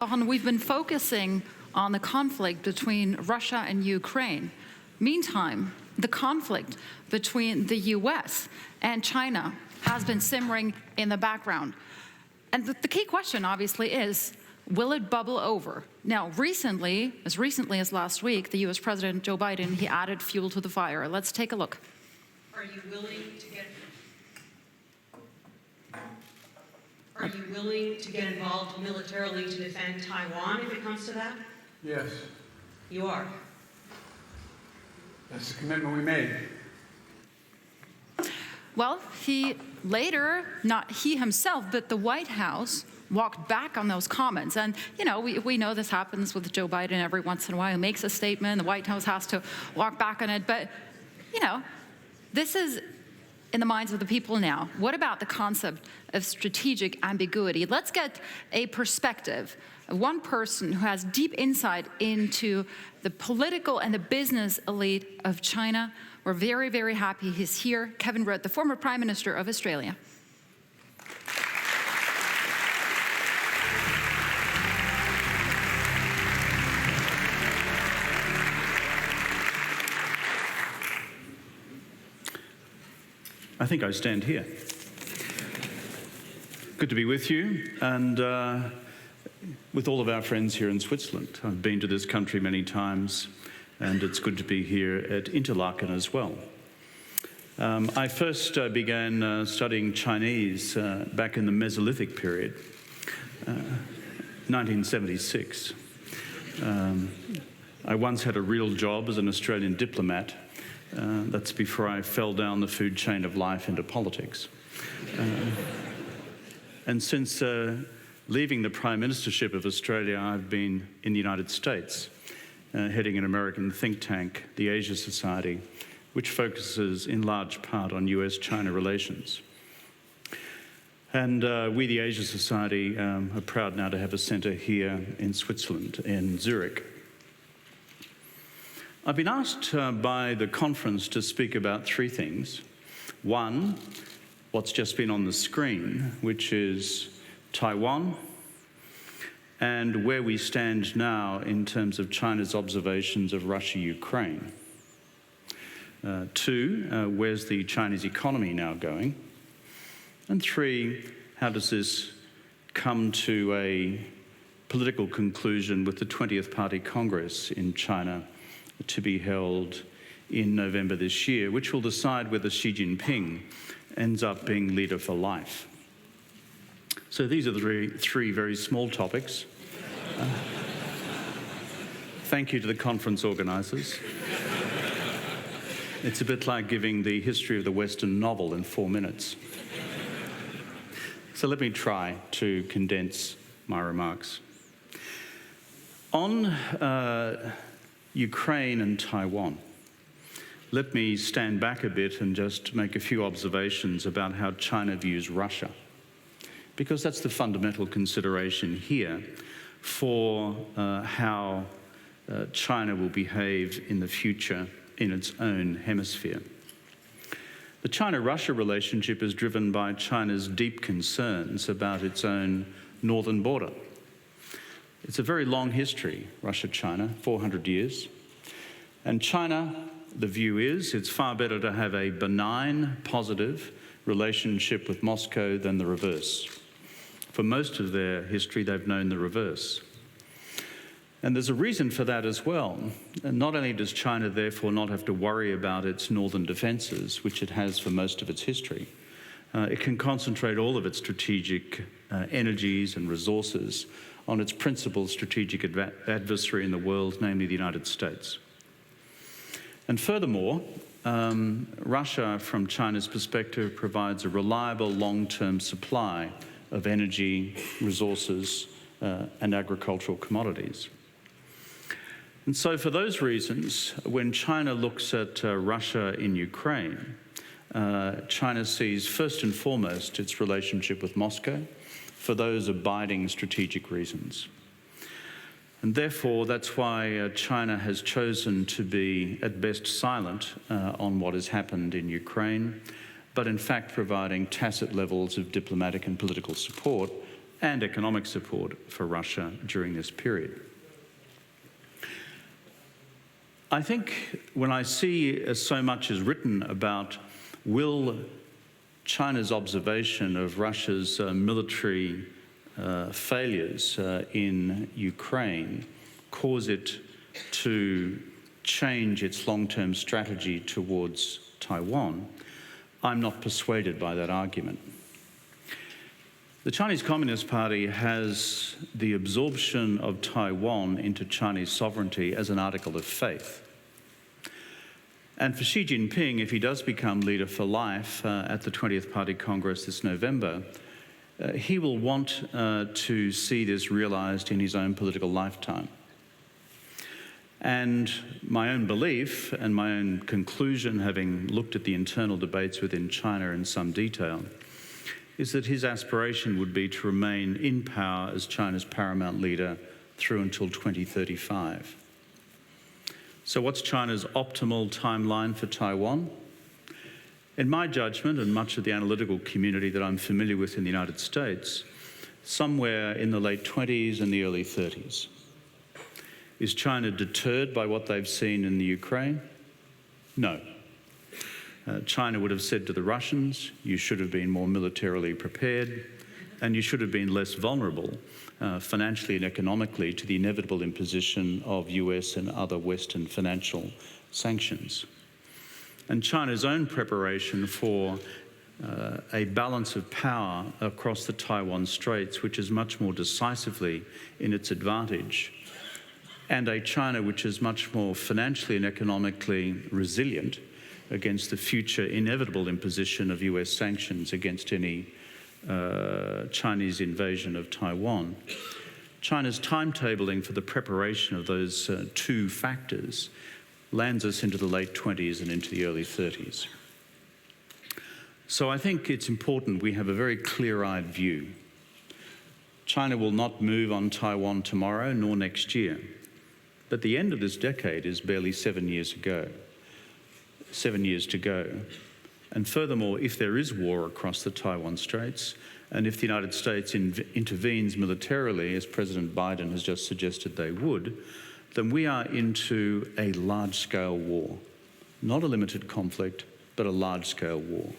We've been focusing on the conflict between Russia and Ukraine. Meantime, the conflict between the US and China has been simmering in the background. And the key question, obviously, is, will it bubble over? Now, as recently as last week, the US President Joe Biden, he added fuel to the fire. Let's take a look. Are you willing to get involved militarily to defend Taiwan if it comes to that? Yes. You are? That's the commitment we made. Well, he later, not he himself, but the White House walked back on those comments. And, you know, we know this happens with Joe Biden every once in a while. He makes a statement, the White House has to walk back on it. But, you know, this is in the minds of the people now. What about the concept of strategic ambiguity? Let's get a perspective of one person who has deep insight into the political and the business elite of China. We're very, very happy he's here. Kevin Rudd, the former Prime Minister of Australia. I think I stand here. Good to be with you and with all of our friends here in Switzerland. I've been to this country many times and it's good to be here at Interlaken as well. I first began studying Chinese back in the Mesolithic period, 1976. I once had a real job as an Australian diplomat. That's before I fell down the food chain of life into politics. And since leaving the Prime Ministership of Australia, I've been in the United States, heading an American think tank, the Asia Society, which focuses in large part on US-China relations. And we, the Asia Society, are proud now to have a centre here in Switzerland, in Zurich. I've been asked by the conference to speak about three things. One, what's just been on the screen, which is Taiwan, and where we stand now in terms of China's observations of Russia-Ukraine. Two, where's the Chinese economy now going? And three, how does this come to a political conclusion with the 20th Party Congress in China to be held in November this year, which will decide whether Xi Jinping ends up being leader for life. So these are the three very small topics. Thank you to the conference organisers. It's a bit like giving the history of the Western novel in 4 minutes. So let me try to condense my remarks. On Ukraine and Taiwan, let me stand back a bit and just make a few observations about how China views Russia, because that's the fundamental consideration here for how China will behave in the future in its own hemisphere. The China-Russia relationship is driven by China's deep concerns about its own northern border. It's a very long history, Russia-China, 400 years. And China, the view is, it's far better to have a benign, positive relationship with Moscow than the reverse. For most of their history, they've known the reverse. And there's a reason for that as well. And not only does China therefore not have to worry about its northern defences, which it has for most of its history, it can concentrate all of its strategic energies and resources on its principal strategic adversary in the world, namely the United States. And furthermore, Russia, from China's perspective, provides a reliable long-term supply of energy, resources, and agricultural commodities. And so for those reasons, when China looks at Russia in Ukraine, China sees first and foremost its relationship with Moscow for those abiding strategic reasons. And therefore, that's why China has chosen to be at best silent on what has happened in Ukraine, but in fact providing tacit levels of diplomatic and political support and economic support for Russia during this period. I think when I see so much is written about will China's observation of Russia's military failures in Ukraine cause it to change its long-term strategy towards Taiwan, I'm not persuaded by that argument. The Chinese Communist Party has the absorption of Taiwan into Chinese sovereignty as an article of faith. And for Xi Jinping, if he does become leader for life at the 20th Party Congress this November, he will want to see this realized in his own political lifetime. And my own belief and my own conclusion, having looked at the internal debates within China in some detail, is that his aspiration would be to remain in power as China's paramount leader through until 2035. So what's China's optimal timeline for Taiwan? In my judgment, and much of the analytical community that I'm familiar with in the United States, somewhere in the late 20s and the early 30s. Is China deterred by what they've seen in the Ukraine? No. China would have said to the Russians, you should have been more militarily prepared, and you should have been less vulnerable financially and economically to the inevitable imposition of US and other Western financial sanctions. And China's own preparation for a balance of power across the Taiwan Straits, which is much more decisively in its advantage, and a China which is much more financially and economically resilient against the future inevitable imposition of US sanctions against any Chinese invasion of Taiwan. China's timetabling for the preparation of those two factors lands us into the late 20s and into the early 30s. So I think it's important we have a very clear-eyed view. China will not move on Taiwan tomorrow nor next year, but the end of this decade is barely 7 years ago. 7 years to go. And furthermore, if there is war across the Taiwan Straits, and if the United States intervenes militarily, as President Biden has just suggested they would, then we are into a large-scale war. Not a limited conflict, but a large-scale war.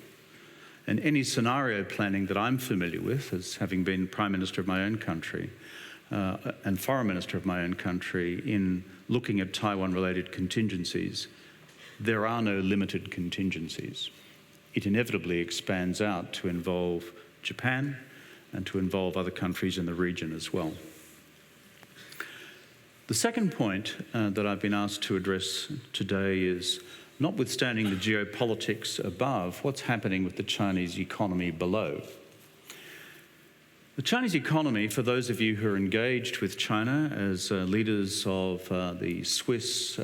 And any scenario planning that I'm familiar with, as having been Prime Minister of my own country, and Foreign Minister of my own country, in looking at Taiwan-related contingencies, there are no limited contingencies. It inevitably expands out to involve Japan and to involve other countries in the region as well. The second point that I've been asked to address today is, notwithstanding the geopolitics above, what's happening with the Chinese economy below? The Chinese economy, for those of you who are engaged with China as leaders of the Swiss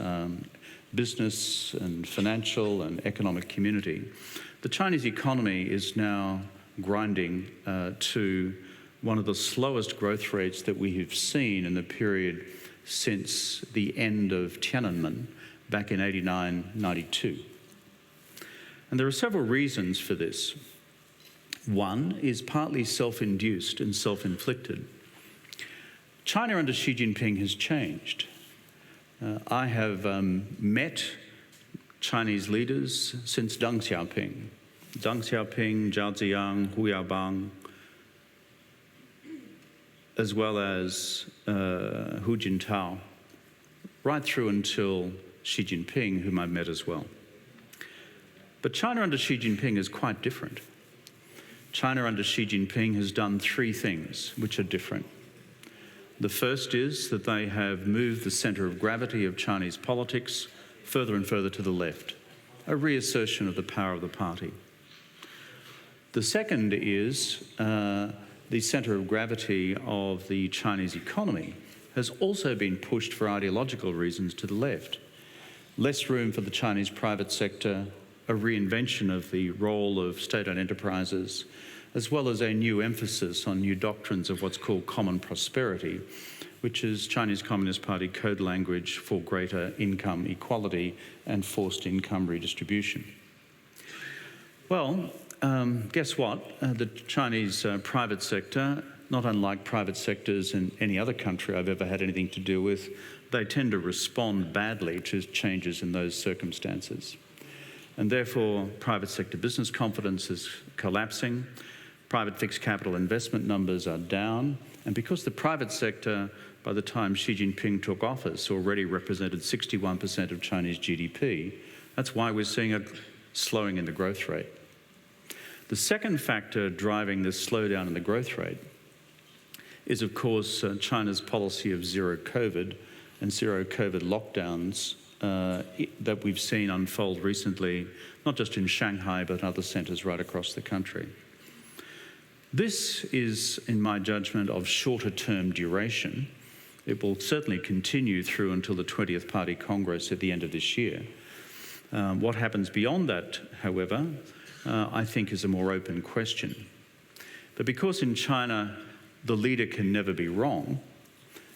business and financial and economic community, the Chinese economy is now grinding to one of the slowest growth rates that we have seen in the period since the end of Tiananmen back in 89-92. And there are several reasons for this. One is partly self-induced and self-inflicted. China under Xi Jinping has changed. I have met Chinese leaders since Deng Xiaoping, Zhao Ziyang, Hu Yaobang, as well as Hu Jintao, right through until Xi Jinping, whom I've met as well. But China under Xi Jinping is quite different. China under Xi Jinping has done three things which are different. The first is that they have moved the centre of gravity of Chinese politics further and further to the left, a reassertion of the power of the party. The second is the centre of gravity of the Chinese economy has also been pushed for ideological reasons to the left. Less room for the Chinese private sector, a reinvention of the role of state-owned enterprises, as well as a new emphasis on new doctrines of what's called common prosperity, which is Chinese Communist Party code language for greater income equality and forced income redistribution. Well, guess what? The Chinese private sector not unlike private sectors in any other country I've ever had anything to do with, they tend to respond badly to changes in those circumstances. And therefore, private sector business confidence is collapsing, private fixed capital investment numbers are down, and because the private sector, by the time Xi Jinping took office, already represented 61% of Chinese GDP, that's why we're seeing a slowing in the growth rate. The second factor driving this slowdown in the growth rate is, of course, China's policy of zero COVID and zero COVID lockdowns that we've seen unfold recently, not just in Shanghai, but other centres right across the country. This is, in my judgment, of shorter-term duration. It will certainly continue through until the 20th Party Congress at the end of this year. What happens beyond that, however, I think is a more open question. But because in China the leader can never be wrong,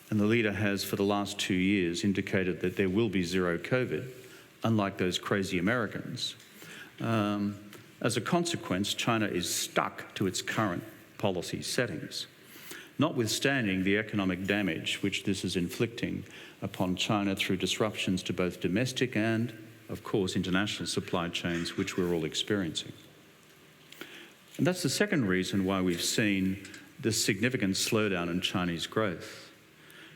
and the leader has for the last 2 years indicated that there will be zero COVID, unlike those crazy Americans, as a consequence, China is stuck to its current policy settings, notwithstanding the economic damage which this is inflicting upon China through disruptions to both domestic and, of course, international supply chains, which we're all experiencing. And that's the second reason why we've seen this significant slowdown in Chinese growth.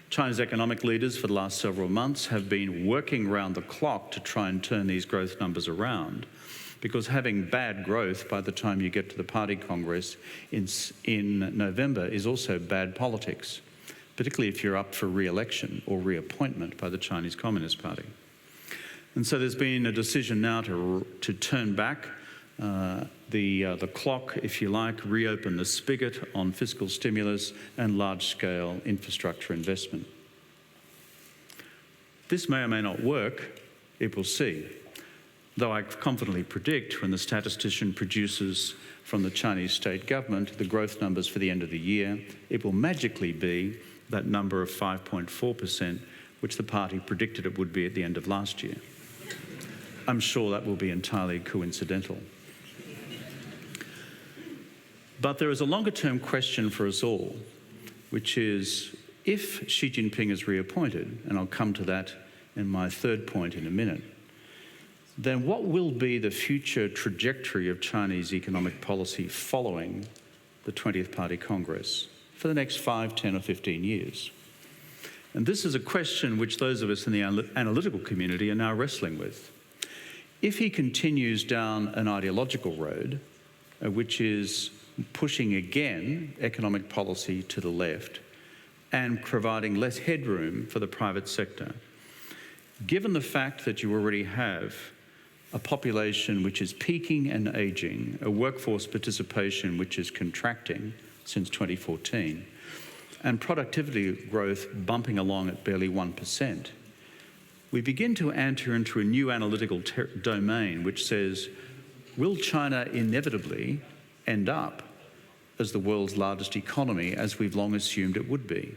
China's economic leaders for the last several months have been working round the clock to try and turn these growth numbers around, because having bad growth by the time you get to the Party Congress in November is also bad politics, particularly if you're up for re-election or reappointment by the Chinese Communist Party. And so there's been a decision now to turn back the clock, if you like, reopen the spigot on fiscal stimulus and large-scale infrastructure investment. This may or may not work, it will see. Though I confidently predict when the statistician produces from the Chinese state government the growth numbers for the end of the year, it will magically be that number of 5.4%, which the party predicted it would be at the end of last year. I'm sure that will be entirely coincidental. But there is a longer-term question for us all, which is, if Xi Jinping is reappointed, and I'll come to that in my third point in a minute, then what will be the future trajectory of Chinese economic policy following the 20th Party Congress for the next 5, 10 or 15 years? And this is a question which those of us in the analytical community are now wrestling with. If he continues down an ideological road, which is pushing again economic policy to the left and providing less headroom for the private sector, given the fact that you already have a population which is peaking and ageing, a workforce participation which is contracting since 2014, and productivity growth bumping along at barely 1%, we begin to enter into a new analytical domain which says, will China inevitably end up as the world's largest economy, as we've long assumed it would be?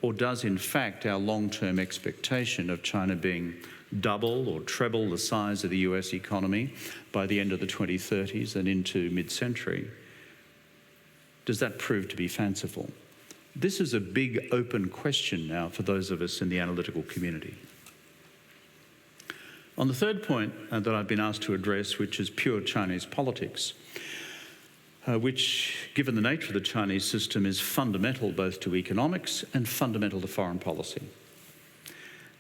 Or does, in fact, our long-term expectation of China being double or treble the size of the US economy by the end of the 2030s and into mid-century, does that prove to be fanciful? This is a big open question now for those of us in the analytical community. On the third point that I've been asked to address, which is pure Chinese politics, which, given the nature of the Chinese system, is fundamental both to economics and fundamental to foreign policy.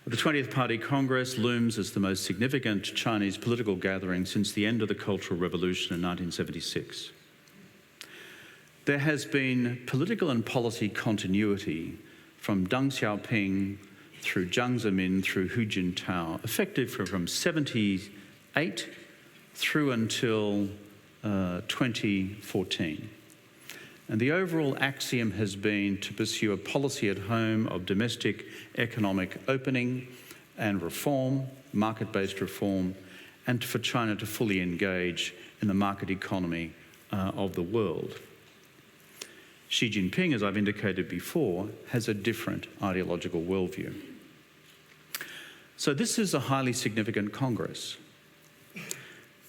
The 20th Party Congress looms as the most significant Chinese political gathering since the end of the Cultural Revolution in 1976. There has been political and policy continuity from Deng Xiaoping through Jiang Zemin through Hu Jintao, effective from 78 through until 2014. And the overall axiom has been to pursue a policy at home of domestic economic opening and reform, market-based reform, and for China to fully engage in the market economy of the world. Xi Jinping, as I've indicated before, has a different ideological worldview. So this is a highly significant Congress.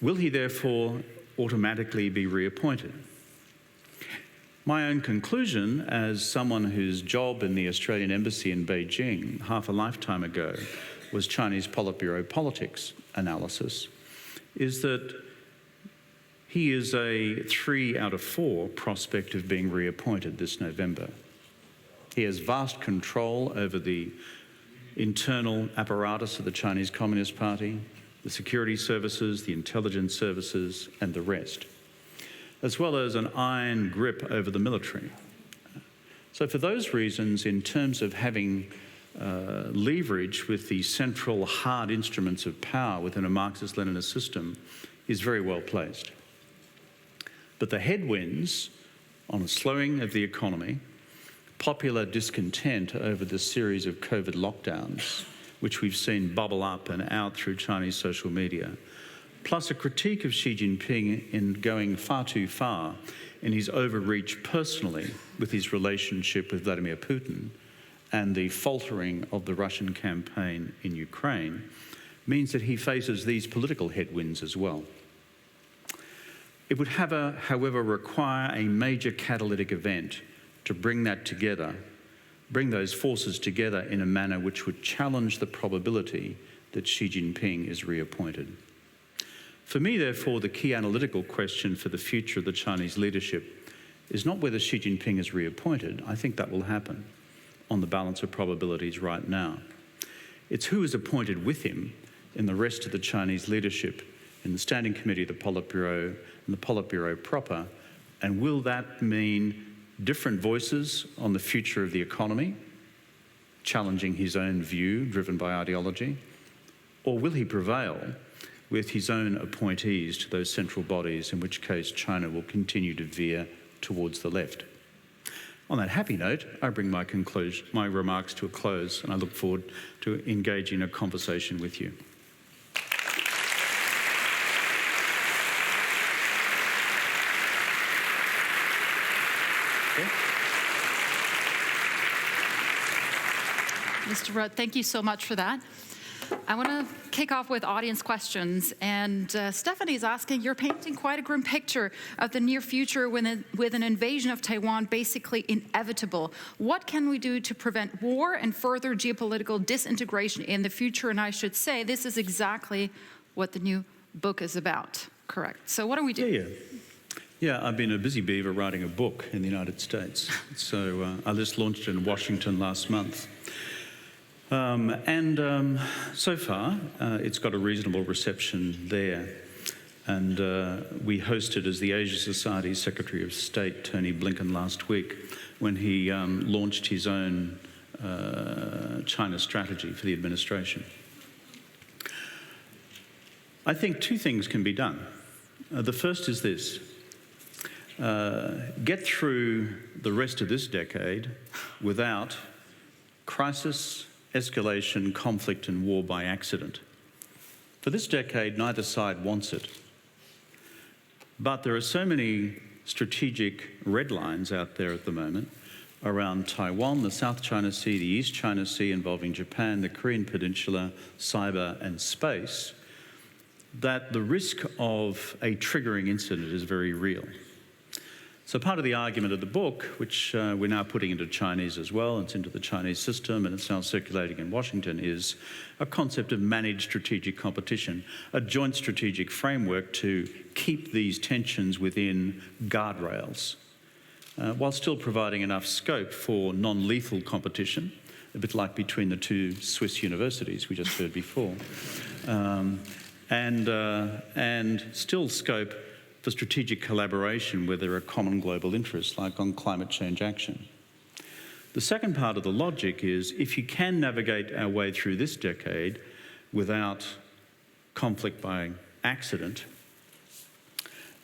Will he therefore automatically be reappointed? My own conclusion, as someone whose job in the Australian Embassy in Beijing half a lifetime ago was Chinese Politburo politics analysis, is that he is a 3 out of 4 prospect of being reappointed this November. He has vast control over the internal apparatus of the Chinese Communist Party, the security services, the intelligence services, and the rest, as well as an iron grip over the military. So for those reasons, in terms of having leverage with the central hard instruments of power within a Marxist-Leninist system, is very well placed. But the headwinds on a slowing of the economy, popular discontent over the series of COVID lockdowns, which we've seen bubble up and out through Chinese social media, plus a critique of Xi Jinping in going far too far in his overreach personally with his relationship with Vladimir Putin and the faltering of the Russian campaign in Ukraine, means that he faces these political headwinds as well. It would however, require a major catalytic event to bring that together, bring those forces together in a manner which would challenge the probability that Xi Jinping is reappointed. For me, therefore, the key analytical question for the future of the Chinese leadership is not whether Xi Jinping is reappointed. I think that will happen on the balance of probabilities right now. It's who is appointed with him in the rest of the Chinese leadership, in the Standing Committee of the Politburo and the Politburo proper, and will that mean different voices on the future of the economy, challenging his own view driven by ideology, or will he prevail with his own appointees to those central bodies, in which case China will continue to veer towards the left? On that happy note, I bring my remarks to a close, and I look forward to engaging in a conversation with you. Mr. Rudd, thank you so much for that. I want to kick off with audience questions. And Stephanie's asking, you're painting quite a grim picture of the near future with an invasion of Taiwan basically inevitable. What can we do to prevent war and further geopolitical disintegration in the future? And I should say, this is exactly what the new book is about, correct? So what do we do? Yeah, I've been a busy beaver writing a book in the United States. So I just launched it in Washington last month. So far, it's got a reasonable reception there. And we hosted as the Asia Society's Secretary of State, Tony Blinken, last week, when he launched his own China strategy for the administration. I think 2 things can be done. The first is this. Get through the rest of this decade without crisis, escalation, conflict and war by accident. For this decade, neither side wants it. But there are so many strategic red lines out there at the moment around Taiwan, the South China Sea, the East China Sea involving Japan, the Korean Peninsula, cyber and space, that the risk of a triggering incident is very real. So part of the argument of the book, which we're now putting into Chinese as well, it's into the Chinese system and it's now circulating in Washington, is a concept of managed strategic competition, a joint strategic framework to keep these tensions within guardrails, while still providing enough scope for non-lethal competition, a bit like between the 2 Swiss universities we just heard before, and still scope for strategic collaboration where there are common global interests, like on climate change action. The second part of the logic is, if you can navigate our way through this decade without conflict by accident,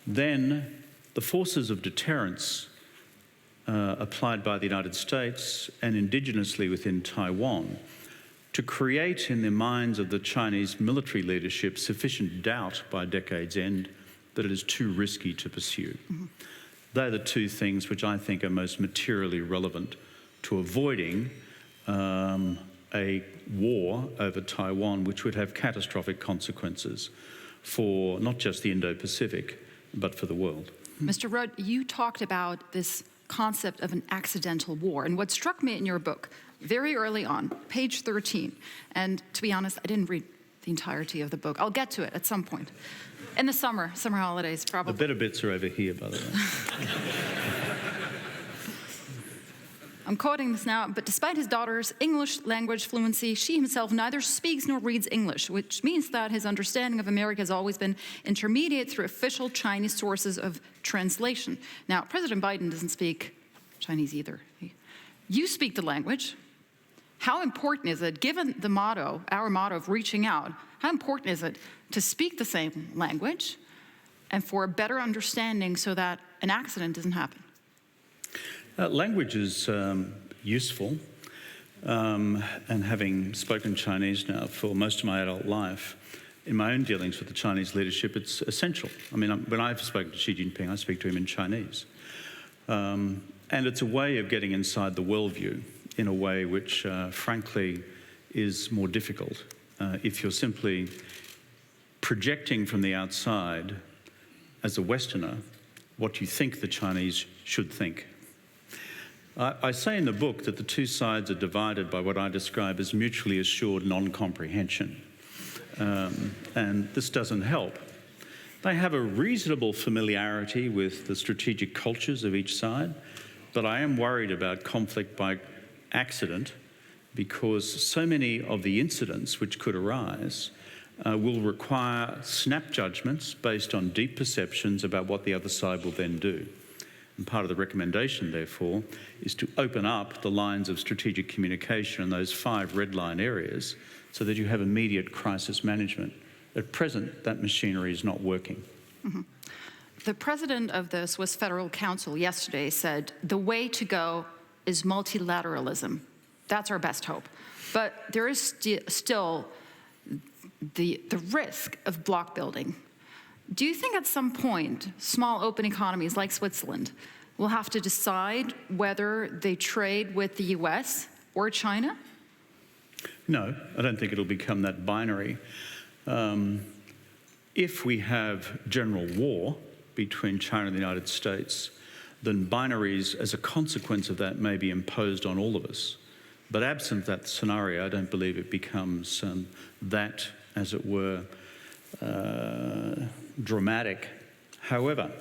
then the forces of deterrence applied by the United States and indigenously within Taiwan to create in the minds of the Chinese military leadership sufficient doubt by decade's end that it is too risky to pursue. Mm-hmm. They're the 2 things which I think are most materially relevant to avoiding a war over Taiwan, which would have catastrophic consequences for not just the Indo-Pacific, but for the world. Mr. Rudd, you talked about this concept of an accidental war. And what struck me in your book, very early on, page 13, and to be honest, I didn't read the entirety of the book. I'll get to it at some point. In the summer holidays, probably. The better bits are over here, by the way. I'm quoting this now, but despite his daughter's English language fluency, she himself neither speaks nor reads English, which means that his understanding of America has always been intermediate through official Chinese sources of translation. Now, President Biden doesn't speak Chinese either. You speak the language. How important is it, given the motto, our motto of reaching out, how important is it to speak the same language and for a better understanding so that an accident doesn't happen? Language is useful, and having spoken Chinese now for most of my adult life, in my own dealings with the Chinese leadership, it's essential. I mean, when I've spoken to Xi Jinping, I speak to him in Chinese. And it's a way of getting inside the worldview in a way which, frankly, is more difficult if you're simply projecting from the outside, as a Westerner, what you think the Chinese should think. I say in the book that the two sides are divided by what I describe as mutually assured non-comprehension. And this doesn't help. They have a reasonable familiarity with the strategic cultures of each side, but I am worried about conflict by accident because so many of the incidents which could arise will require snap judgments based on deep perceptions about what the other side will then do. And part of the recommendation, therefore, is to open up the lines of strategic communication in those 5 red line areas so that you have immediate crisis management. At present, that machinery is not working. Mm-hmm. The president of the Swiss Federal Council yesterday said, the way to go is multilateralism. That's our best hope. But there is still the risk of bloc building. Do you think at some point, small open economies like Switzerland will have to decide whether they trade with the US or China? No, I don't think it'll become that binary. If we have general war between China and the United States, then binaries as a consequence of that may be imposed on all of us. But absent that scenario, I don't believe it becomes that, as it were, dramatic. However,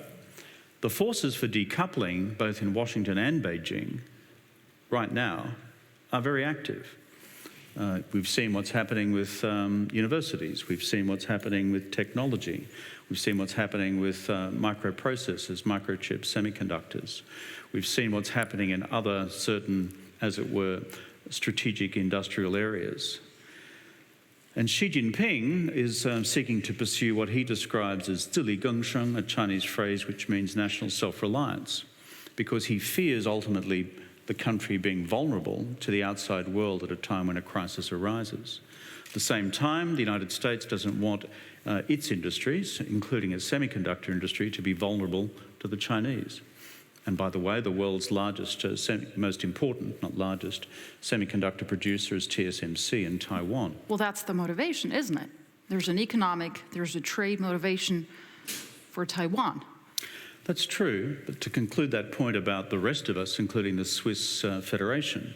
the forces for decoupling, both in Washington and Beijing, right now, are very active. We've seen what's happening with universities. We've seen what's happening with technology. We've seen what's happening with microprocessors, microchips, semiconductors. We've seen what's happening in other certain, as it were, strategic industrial areas. And Xi Jinping is seeking to pursue what he describes as 自力更生, a Chinese phrase which means national self-reliance, because he fears ultimately the country being vulnerable to the outside world at a time when a crisis arises. At the same time, the United States doesn't want its industries, including its semiconductor industry, to be vulnerable to the Chinese. And by the way, the world's largest, most important, not largest, semiconductor producer is TSMC in Taiwan. Well, that's the motivation, isn't it? There's an economic, there's a trade motivation for Taiwan. That's true, but to conclude that point about the rest of us, including the Swiss Federation,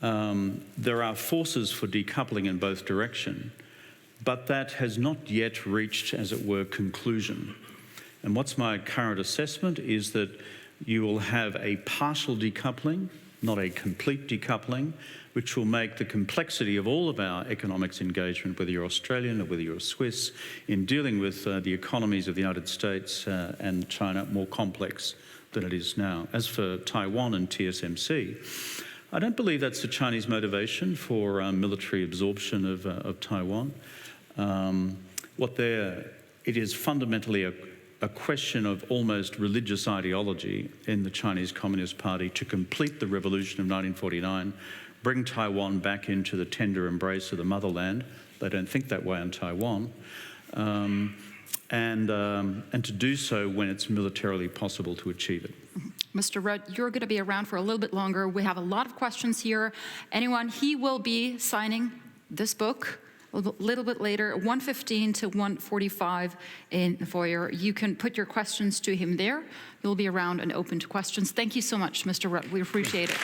there are forces for decoupling in both directions, but that has not yet reached, as it were, conclusion. And what's my current assessment is that you will have a partial decoupling, not a complete decoupling, which will make the complexity of all of our economics engagement, whether you're Australian or whether you're Swiss, in dealing with the economies of the United States and China more complex than it is now. As for Taiwan and TSMC, I don't believe that's the Chinese motivation for military absorption of Taiwan. It is fundamentally a question of almost religious ideology in the Chinese Communist Party to complete the revolution of 1949, bring Taiwan back into the tender embrace of the motherland. They don't think that way on Taiwan. And to do so when it's militarily possible to achieve it. Mr. Rudd, you're going to be around for a little bit longer. We have a lot of questions here. Anyone, he will be signing this book a little bit later, 1:15 to 1:45 in the foyer. You can put your questions to him there. He'll be around and open to questions. Thank you so much, Mr. Rudd. We appreciate it.